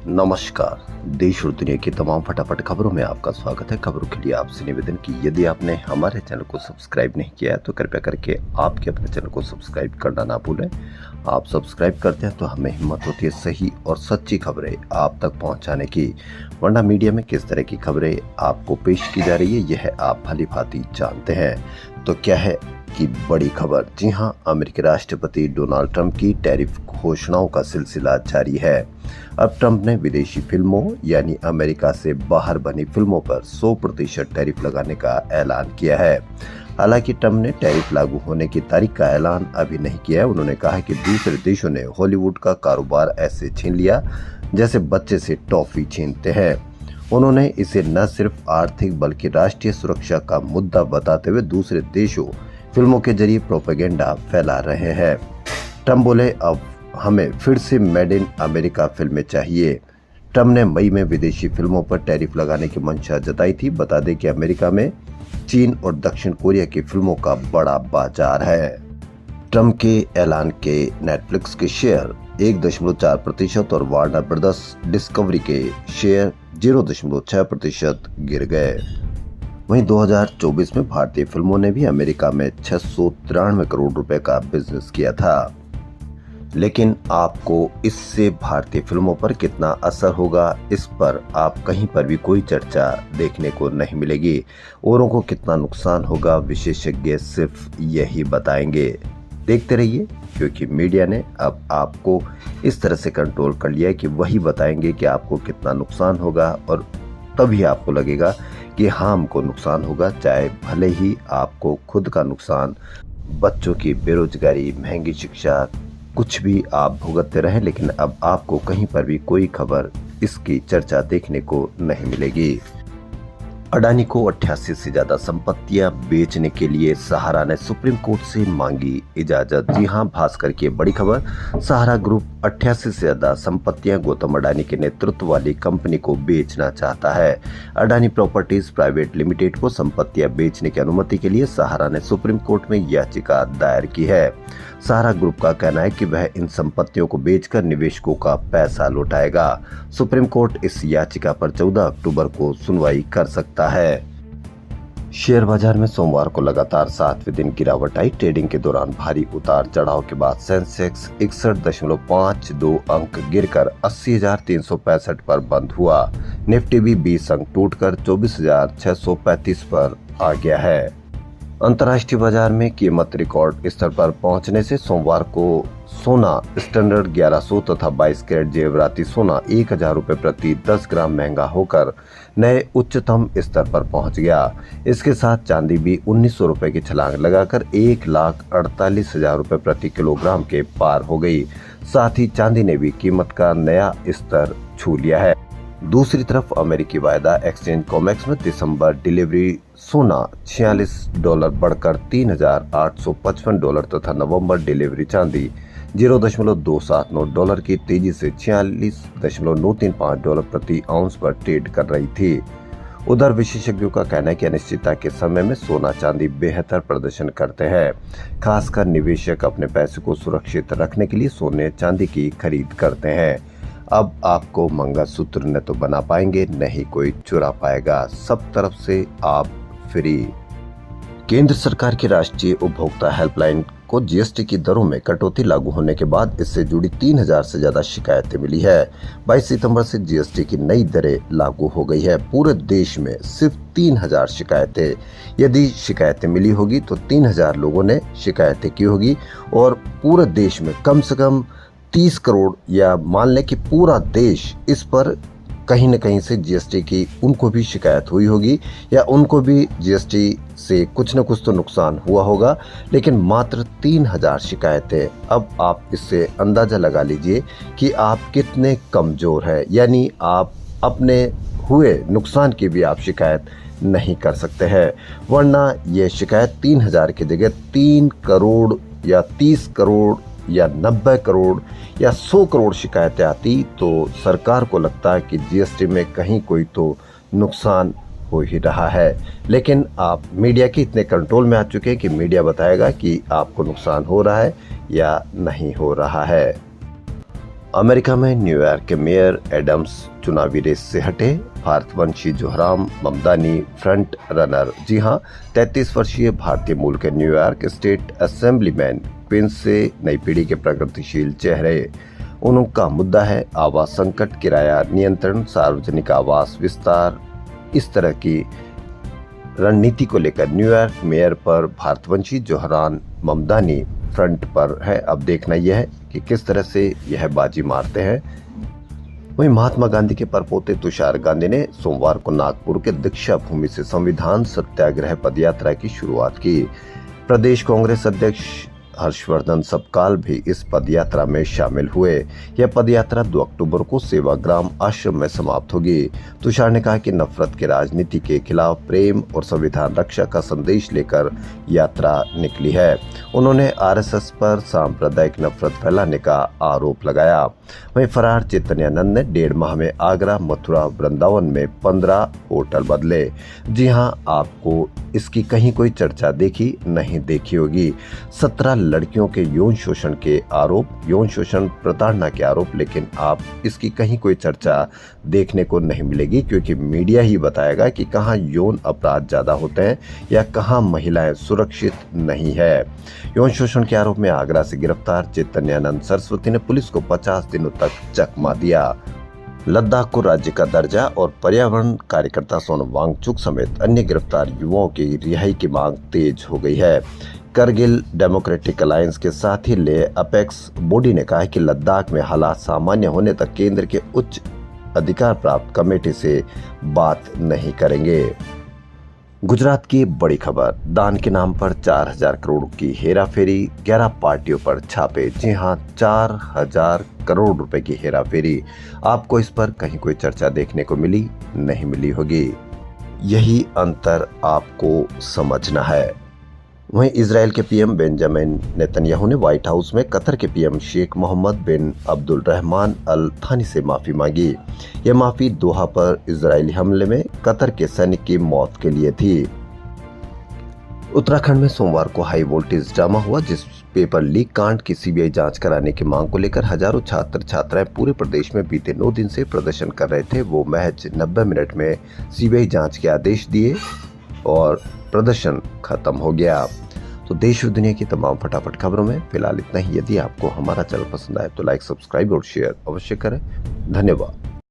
नमस्कार। देश और दुनिया की तमाम फटाफट खबरों में आपका स्वागत है। खबरों के लिए आपसे निवेदन कि यदि आपने हमारे चैनल को सब्सक्राइब नहीं किया है तो कृपया करके आपके अपने चैनल को सब्सक्राइब करना ना भूलें। आप सब्सक्राइब करते हैं तो हमें हिम्मत होती है सही और सच्ची खबरें आप तक पहुंचाने की, वरना मीडिया में किस तरह की खबरें आपको पेश की जा रही है यह आप भली भांति जानते हैं। तो क्या है की बड़ी खबर। जी हां, अमेरिकी राष्ट्रपति डोनाल्ड ट्रंप की टैरिफ घोषणाओं का सिलसिला जारी है। अब ट्रंप ने विदेशी फिल्मों यानी अमेरिका से बाहर बनी फिल्मों पर 100% टैरिफ लगाने का ऐलान किया है। हालांकि ट्रंप ने टैरिफ लागू होने की तारीख का ऐलान अभी नहीं किया है। उन्होंने कहा कि दूसरे देशों ने हॉलीवुड का कारोबार ऐसे छीन लिया जैसे बच्चे से टॉफी छीनते हैं। उन्होंने इसे न सिर्फ आर्थिक बल्कि राष्ट्रीय सुरक्षा का मुद्दा बताते हुए दूसरे देशों फिल्मों के जरिए प्रोपेगेंडा फैला रहे हैं। ट्रंप बोले, अब हमें फिर से मेड इन अमेरिका फिल्में चाहिए। ट्रंप ने मई में विदेशी फिल्मों पर टैरिफ लगाने की मंशा जताई थी। बता दें कि अमेरिका में चीन और दक्षिण कोरिया की फिल्मों का बड़ा बाजार है। ट्रंप के ऐलान के नेटफ्लिक्स के शेयर 1.4% और वार्नर ब्रदर्स डिस्कवरी के शेयर 0.6% गिर गए। वहीं 2024 में भारतीय फिल्मों ने भी अमेरिका में 693 करोड़ रुपए का बिजनेस किया था। लेकिन आपको इससे भारतीय फिल्मों पर कितना असर होगा, इस पर आप कहीं पर भी कोई चर्चा देखने को नहीं मिलेगी। औरों को कितना नुकसान होगा, विशेषज्ञ सिर्फ यही बताएंगे। देखते रहिए, क्योंकि मीडिया ने अब आपको इस तरह से कंट्रोल कर लिया है कि वही बताएंगे कि आपको कितना नुकसान होगा, और तभी आपको लगेगा कि हाँ, हमको नुकसान होगा, चाहे भले ही आपको खुद का नुकसान, बच्चों की बेरोजगारी, महंगी शिक्षा, कुछ भी आप भुगतते रहें, लेकिन अब आपको कहीं पर भी कोई खबर इसकी चर्चा देखने को नहीं मिलेगी। अडानी को 88 से ज्यादा संपत्तियां बेचने के लिए सहारा ने सुप्रीम कोर्ट से मांगी इजाजत। जी हां, भास्कर की बड़ी खबर। सहारा ग्रुप 88 से ज्यादा संपत्तियां गौतम अडानी के नेतृत्व वाली कंपनी को बेचना चाहता है। अडानी प्रॉपर्टीज प्राइवेट लिमिटेड को संपत्तियां बेचने की अनुमति के लिए सहारा ने सुप्रीम कोर्ट में याचिका दायर की है। सहारा ग्रुप का कहना है कि वह इन संपत्तियों को बेचकर निवेशकों का पैसा लौटाएगा। सुप्रीम कोर्ट इस याचिका पर 14 अक्टूबर को सुनवाई कर सकता है। शेयर बाजार में सोमवार को लगातार 7वें दिन गिरावट आई। ट्रेडिंग के दौरान भारी उतार चढ़ाव के बाद सेंसेक्स 61.52 अंक गिरकर 80,365 पर बंद हुआ। निफ्टी भी 20 अंक टूटकर 24,635 पर आ गया है। अंतर्राष्ट्रीय बाजार में कीमत रिकॉर्ड स्तर पर पहुंचने से सोमवार को सोना स्टैंडर्ड 1100 तथा 22 कैरेट जेवराती सोना 1,000 रुपए प्रति 10 ग्राम महंगा होकर नए उच्चतम स्तर पर पहुंच गया। इसके साथ चांदी भी 1,900 रुपए की छलांग लगाकर 1,48,000 रुपए प्रति किलोग्राम के पार हो गई। साथ ही चांदी ने भी कीमत का नया स्तर छू लिया है। दूसरी तरफ अमेरिकी वायदा एक्सचेंज कॉमेक्स में दिसंबर डिलीवरी सोना $46 बढ़कर $3,855 तथा नवंबर डिलीवरी चांदी $0.279 की तेजी से $46.935 प्रति आउंस पर ट्रेड कर रही थी। उधर विशेषज्ञों का कहना है कि अनिश्चितता के समय में सोना चांदी बेहतर प्रदर्शन करते हैं। खासकर निवेशक अपने पैसे को सुरक्षित रखने के लिए सोने चांदी की खरीद करते हैं। अब आपको मंगलसूत्र न तो बना पाएंगे, न ही कोई चुरा पाएगा। सब तरफ से आप फ्री। केंद्र सरकार की राष्ट्रीय उपभोक्ता हेल्पलाइन को जीएसटी की दरों में कटौती लागू होने के बाद इससे जुड़ी 3,000 से ज्यादा शिकायतें मिली है। 22 सितंबर से जीएसटी की नई दरें लागू हो गई है। पूरे देश में सिर्फ 3,000 शिकायतें, यदि शिकायतें मिली होगी तो 3,000 लोगों ने शिकायतें की होगी, और पूरे देश में कम से कम 30 करोड़, या मान लें कि पूरा देश इस पर कहीं न कहीं से जीएसटी की उनको भी शिकायत हुई होगी, या उनको भी जीएसटी से कुछ न कुछ तो नुकसान हुआ होगा। लेकिन मात्र 3,000 शिकायतें। अब आप इससे अंदाजा लगा लीजिए कि आप कितने कमजोर हैं, यानी आप अपने हुए नुकसान की भी आप शिकायत नहीं कर सकते हैं, वरना ये शिकायत 3,000 की जगह 3 करोड़ या 30 करोड़ या 90 करोड़ या 100 करोड़ शिकायतें आती तो सरकार को लगता है कि जीएसटी में कहीं कोई तो नुकसान हो ही रहा है। लेकिन आप मीडिया के इतने कंट्रोल में आ चुके हैं कि मीडिया बताएगा कि आपको नुकसान हो रहा है या नहीं हो रहा है। अमेरिका में न्यूयॉर्क के मेयर एडम्स चुनावी रेस से हटे, भारतवंशी जोहराम ममदानी फ्रंट रनर। जी हां, 33 वर्षीय भारतीय मूल के न्यूयॉर्क स्टेट असेंबलीमैन क्वींस से नई पीढ़ी के प्रगतिशील चेहरे। उनका मुद्दा है आवास संकट, किराया नियंत्रण, सार्वजनिक आवास विस्तार। इस तरह की रणनीति को लेकर न्यूयॉर्क मेयर पर भारतवंशी जोहराम ममदानी फ्रंट पर है। अब देखना यह है कि किस तरह से यह बाजी मारते हैं। वहीं महात्मा गांधी के परपोते तुषार गांधी ने सोमवार को नागपुर के दीक्षा भूमि से संविधान सत्याग्रह पदयात्रा की शुरुआत की। प्रदेश कांग्रेस अध्यक्ष हर्षवर्धन सबकाल भी इस पदयात्रा में शामिल हुए। यह पदयात्रा 2 अक्टूबर को सेवाग्राम आश्रम में समाप्त होगी। तुषार ने कहा कि नफरत की राजनीति के खिलाफ प्रेम और संविधान रक्षा का संदेश लेकर यात्रा निकली है। उन्होंने आरएसएस पर सांप्रदायिक नफरत फैलाने का आरोप लगाया। वहीं फरार चैतन्यानंद ने 1.5 माह में आगरा, मथुरा, वृंदावन में 15 होटल बदले। जी हां, आपको इसकी कहीं कोई चर्चा देखी नहीं देखी होगी। 17 लड़कियों के यौन शोषण के आरोप, यौन शोषण प्रताड़ना के आरोप, लेकिन आप इसकी कहीं कोई चर्चा देखने को नहीं मिलेगी, क्योंकि मीडिया ही बताएगा कि कहां यौन अपराध ज्यादा होते हैं या कहां महिलाएं सुरक्षित नहीं है। यौन शोषण के आरोप में आगरा से गिरफ्तार चैतन्यानंद सरस्वती ने पुलिस को 50 दिनों तक चकमा दिया। लद्दाख को राज्य का दर्जा और पर्यावरण कार्यकर्ता सोनम वांगचुक समेत अन्य गिरफ्तार युवाओं की रिहाई की मांग तेज हो गई है। करगिल डेमोक्रेटिक अलायंस के साथी ले अपेक्स बॉडी ने कहा है कि लद्दाख में हालात सामान्य होने तक केंद्र के उच्च अधिकार प्राप्त कमेटी से बात नहीं करेंगे। गुजरात की बड़ी खबर, दान के नाम पर 4000 करोड़ की हेराफेरी, 11 पार्टियों पर छापे। जी हां, 4000 करोड़ रुपए की हेराफेरी। आपको इस पर कहीं कोई चर्चा देखने को मिली नहीं मिली होगी। यही अंतर आपको समझना है। वहीं इजराइल के पीएम बेंजामिन नेतन्याहू ने व्हाइट हाउस में कतर के पीएम शेख मोहम्मद बिन अब्दुल रहमान अल थानी से माफी मांगी। यह माफी दोहा पर इजरायली हमले में कतर के सैनिक की मौत के लिए थी। उत्तराखंड में सोमवार को हाई वोल्टेज ड्रामा हुआ, जिस पेपर लीक कांड की सीबीआई जांच कराने की मांग को लेकर हजारों छात्र छात्राएं पूरे प्रदेश में बीते 9 दिन से प्रदर्शन कर रहे थे। वो महज 90 मिनट में सीबीआई जांच के आदेश दिए और प्रदर्शन खत्म हो गया। तो देश और दुनिया की तमाम फटाफट खबरों में फिलहाल इतना ही। यदि आपको हमारा चैनल पसंद आए तो लाइक, सब्सक्राइब और शेयर अवश्य करें। धन्यवाद।